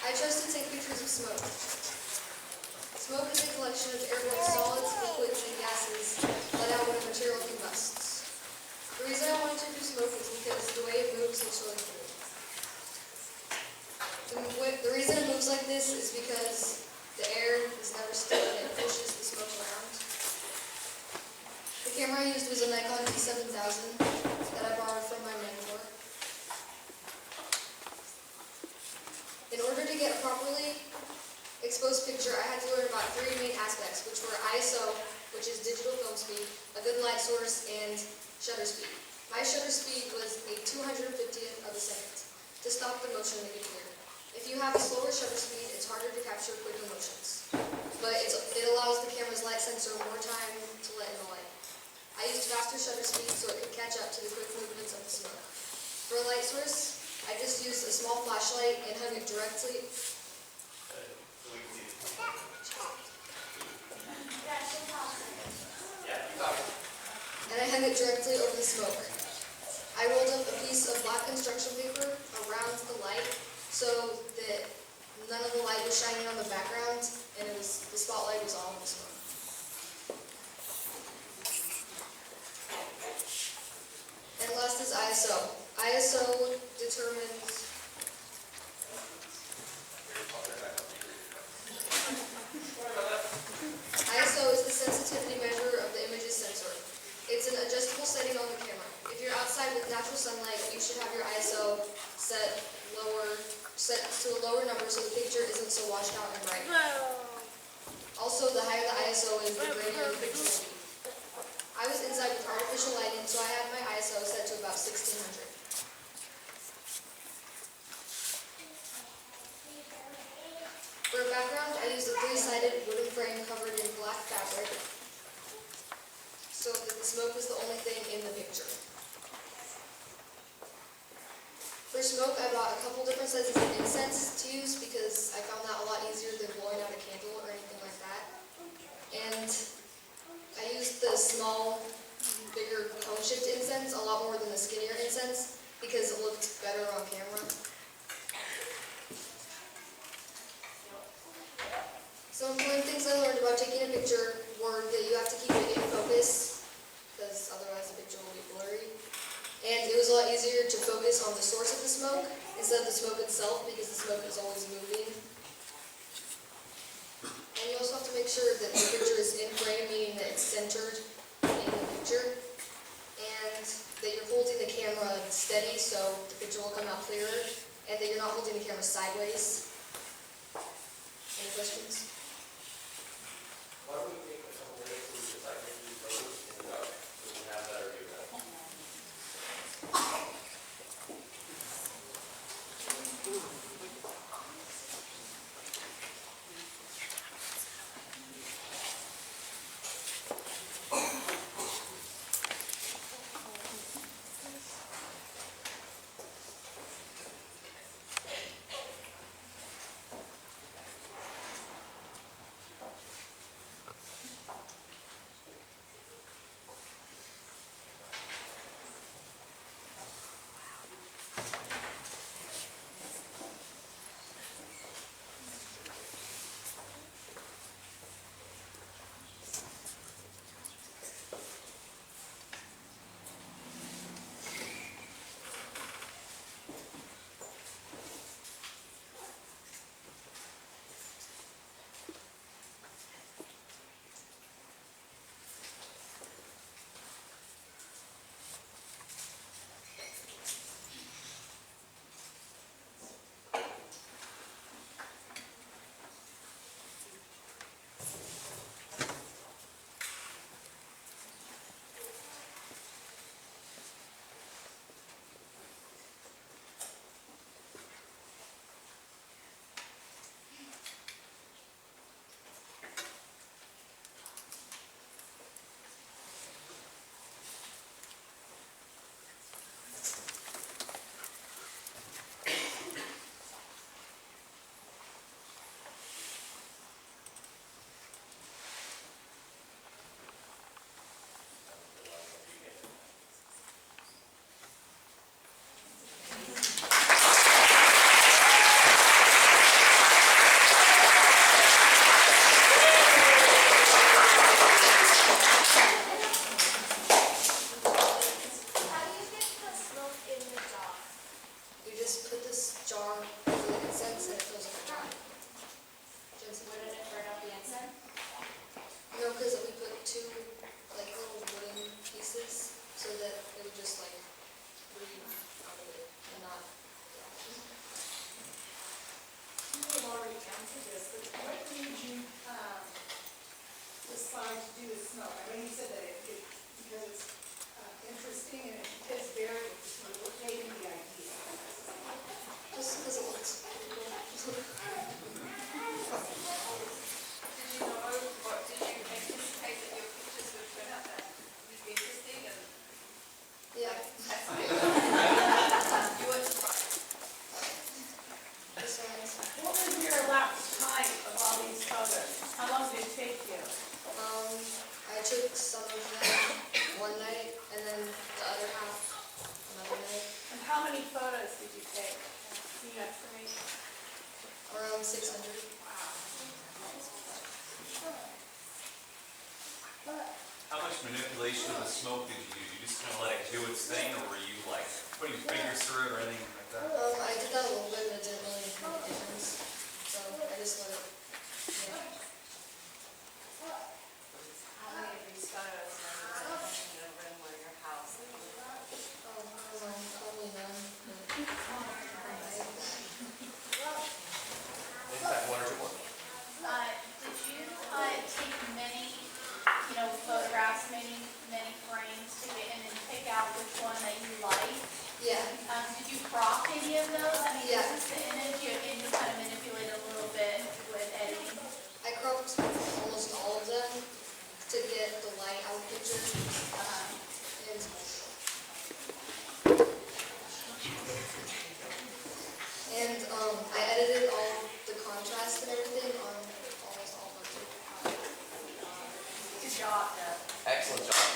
I chose to take pictures of smoke. Smoke is a collection of airborne solids, liquids, and gases let out when a material combusts. The reason I wanted to do smoke is because the way it moves looks really cool. The reason it moves like this is because the air is never still and it pushes the smoke around. The camera I used was a Nikon D7000 that I borrowed from my mentor. In order to get a properly exposed picture, I had to learn about three main aspects, which were ISO, which is digital film speed, a good light source, and shutter speed. My shutter speed was a 250th of a second to stop the motion in the computer. If you have a slower shutter speed, it's harder to capture quick emotions. But it allows the camera's light sensor more time to let in the light. I used faster shutter speed so it could catch up to the quick movements of the smoke. For a light source, I just used a small flashlight and hung it directly. And I hung it directly over the smoke. I rolled up a piece of black construction paper around the light so that none of the light was shining on the background, and the spotlight was all on the smoke. And last is ISO. ISO determines ISO is the sensitivity measure of the image's sensor. It's an adjustable setting on the camera. If you're outside with natural sunlight, you should have your ISO set to a lower number so the picture isn't so washed out and bright. Also, the higher the ISO is, the greater the picture will be. I was inside with artificial lighting, so I had my ISO set to about 1600. For a background, I used a three-sided wooden frame covered in black fabric so that the smoke was the only thing in the picture. For smoke, I bought a couple different sizes of incense to use because I found that a lot easier than blowing out a candle or anything like that. And I used the small, bigger cone-shaped incense a lot more than the skinnier incense because it looked better on camera. Some important things I learned about taking a picture were that you have to keep it in focus because otherwise the picture will be blurry. And it was a lot easier to focus on the source of the smoke instead of the smoke itself because the smoke is always moving. And you also have to make sure that the picture is in frame, meaning that it's centered in the picture. And that you're holding the camera steady so the picture will come out clearer. And that you're not holding the camera sideways. Any questions? Why would we make a couple minutes to decide to use those and we can have that or do that? decide to do the smoke? I know you said that because it's interesting and it fits very, what gave you the idea? Just because it looks pretty cool. Did you know, what, did you anticipate that your pictures would turn out that would be interesting and Yeah, fascinating? You weren't surprised? this one's, What was your elapsed time of all these photos? How long did it take you? I took some of them one night and then the other half another night, And how many photos did you take? Can you estimate? around 600. How much manipulation of the smoke did you do? You just kind of let it do its thing, or were you like putting fingers through it or anything like that? I did that a little bit and it didn't really make a difference, so I just let it, yeah. How many of these photos are in a room or your house? I don't know, probably none. Maybe have one or two more. Did you take many, photographs, many frames to get in and pick out which one that you liked? Yeah, Did you crop any of those? I mean, Yeah. this is the image, and you kind of manipulate a little bit with editing. I cropped almost all of them to get the light out picture. And I edited all the contrast and everything on almost all of them. Good job, though. Excellent job.